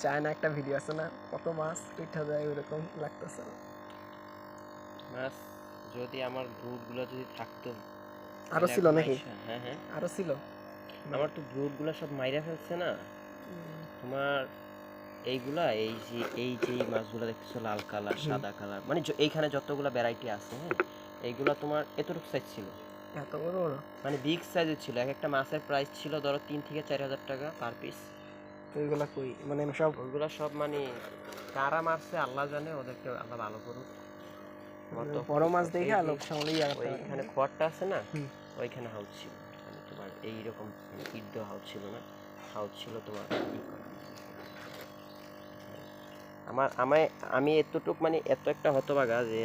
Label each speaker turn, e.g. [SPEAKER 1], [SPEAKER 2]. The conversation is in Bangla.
[SPEAKER 1] চায়না একটা ভিডিও আছে না, কত মাছ পিঠা যায় ওরকম লাগতেছে।
[SPEAKER 2] মাছ যদি আমার ব্রুডগুলো যদি থাকতো।
[SPEAKER 1] আরো ছিল নাকি?
[SPEAKER 2] হ্যাঁ হ্যাঁ,
[SPEAKER 1] আরো ছিল।
[SPEAKER 2] আমার তো ব্রুডগুলো সব মাইরা ফেলছে না তোমার। এইগুলা এই যে মাছগুলো দেখতেছো লাল কালার সাদা কালার, মানে এইখানে যতগুলা ভ্যারাইটি আছে, হ্যাঁ এইগুলা তোমার এতটুকু সাইজ ছিল,
[SPEAKER 1] এত বড় বড়,
[SPEAKER 2] মানে বিগ সাইজের ছিল। এক একটা মাছের প্রাইস ছিল ধরো 3 থেকে 4 হাজার টাকা পার পিস।
[SPEAKER 1] তো ওইগুলা কই মানে সব?
[SPEAKER 2] ওইগুলা সব মানে কারা মারছে আল্লাহ জানে, ওদেরকে আল্লাহ ভালো করুক।
[SPEAKER 1] বড় মাছ দেখে লোক সামলেই
[SPEAKER 2] ওইখানে খড়টা আছে না, ওইখানে হাউস ছিল, মানে তোমার এইরকম ইট দেওয়া হাউস ছিল না, হাউস ছিল তোমার আমার আমি এতটুক মানে এত একটা হতভাগা যে